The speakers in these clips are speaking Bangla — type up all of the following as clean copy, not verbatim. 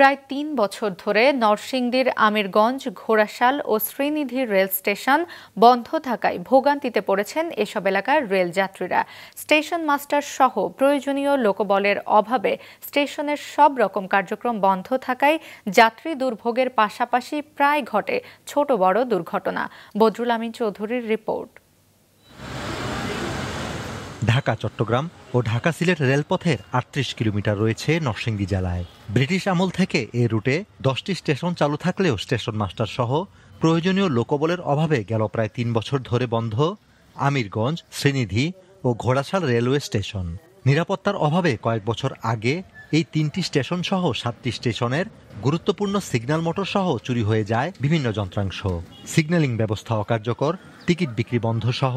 প্রায় ৩ বছর ধরে নরসিংদীর আমিরগঞ্জ, ঘোড়াশাল ও শ্রীনিধি রেল স্টেশন বন্ধ থাকায় ভোগান্তিতে পড়েছেন এসব এলাকার রেল যাত্রীরা। স্টেশন মাস্টার সহ প্রয়োজনীয় লোকবলের অভাবে স্টেশনের সব রকম কার্যক্রম বন্ধ থাকায় যাত্রী দুর্ভোগের পাশাপাশি প্রায় ঘটে ছোট বড় দুর্ঘটনা। বদরুল আমিন চৌধুরীর রিপোর্ট। ঢাকা চট্টগ্রাম ও ঢাকা সিলেট রেলপথের ৩৮ কিলোমিটার রয়েছে নরসিংদী জেলায়। ব্রিটিশ আমল থেকে এই রুটে 10টি স্টেশন চালু থাকলেও স্টেশন মাস্টার সহ প্রয়োজনীয় লোকবলের অভাবে গেল প্রায় ৩ বছর ধরে বন্ধ আমিরগঞ্জ, শ্রীনিধি ও ঘোড়াশাল রেলওয়ে স্টেশন। নিরাপত্তার অভাবে কয়েক বছর আগে এই 3টি স্টেশন সহ 7টি স্টেশনের গুরুত্বপূর্ণ সিগন্যাল মোটর সহ চুরি হয়ে যায় বিভিন্ন যন্ত্রাংশ। সিগন্যালিং ব্যবস্থা অকার্যকর, টিকিট বিক্রি বন্ধ সহ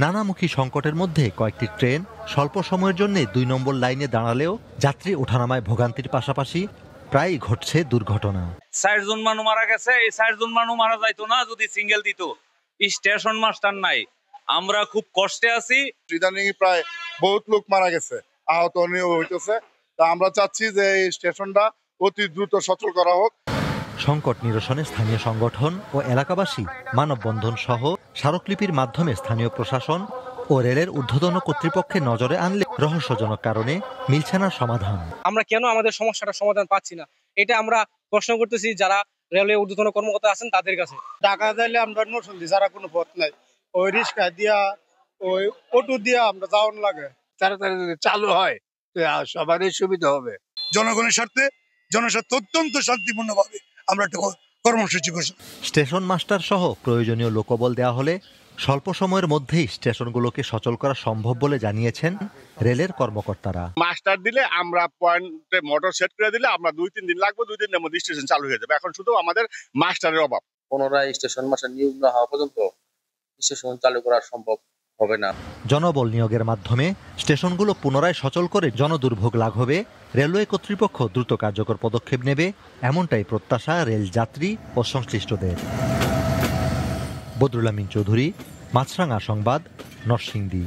নানামুখী সংকটের মধ্যে কয়েকটি ট্রেন স্বল্প সময়ের জন্য ২ নম্বর লাইনে দাঁড়ালেও যাত্রী ওঠানামায় ভোগান্তির পাশাপাশি প্রায়ই ঘটছে দুর্ঘটনা। ৬০ জন মানুষ মারা গেছে। এই ৬০ জন মানুষ মারা যাইতো না যদি সিঙ্গেল দিত। স্টেশন মাস্টার নাই, আমরা খুব কষ্টে আছি। ইদানিং প্রায় বহুত লোক মারা গেছে, আহত হইতেছে। তা আমরা চাচ্ছি যে এই স্টেশনটা অতি দ্রুত সচল করা হোক। সংকট নিরসনে স্থানীয় সংগঠন ও এলাকাবাসী মানববন্ধন সহ স্মারকলিপির মাধ্যমে স্থানীয় প্রশাসন ও রেলের ঊর্ধ্বতন কর্তৃপক্ষের নজরে আনলে রহস্যজনক কারণে মিলছে না সমাধান। আমরা কেন আমাদের সমস্যাটার সমাধান পাচ্ছি না, এটা আমরা প্রশ্ন করতেছি যারা রেলের ঊর্ধ্বতন কর্মকর্তা আছেন তাদের কাছে। ঢাকা যাইলে আমরা নরসিংদী ছাড়া কোনো পথ নাই, ওই রিক্সা দিয়া ওই অটো দিয়া আমরা যাওয়ার লাগে। তাড়াতাড়ি যদি চালু হয় সবারই সুবিধা হবে। জনগণের স্বার্থে, জনস্বার্থে অত্যন্ত শান্তিপূর্ণভাবে আমরা একটা কর্মসূচি করছি। স্টেশন মাস্টার সহ প্রয়োজনীয় লোকবল দেওয়া হলে স্বল্প সময়ের মধ্যেই স্টেশনগুলোকে সচল করা সম্ভব বলে জানিয়েছেন রেলের কর্মকর্তারা। মাস্টার দিলে আমরা পয়েন্টে মোটর সেট করে দিলে আমরা ২-৩ দিন লাগবে, 2 দিনের মধ্যে স্টেশন চালু হয়ে যাবে। এখন শুধু আমাদের মাস্টারের অভাব। পুনরায় স্টেশন মাস্টার নিয়োগ না হওয়া পর্যন্ত স্টেশন চালু করা সম্ভব হবে না। জনবল নিয়োগের মাধ্যমে স্টেশনগুলো পুনরায় সচল করে জনদুর্ভোগ লাঘবে রেলওয়ে কর্তৃপক্ষ দ্রুত কার্যকর পদক্ষেপ নেবে, এমনটাই প্রত্যাশা রেল যাত্রী ও সংশ্লিষ্টদের। বদরুল আমিন চৌধুরী, মাছরাঙা সংবাদ, নরসিংদী।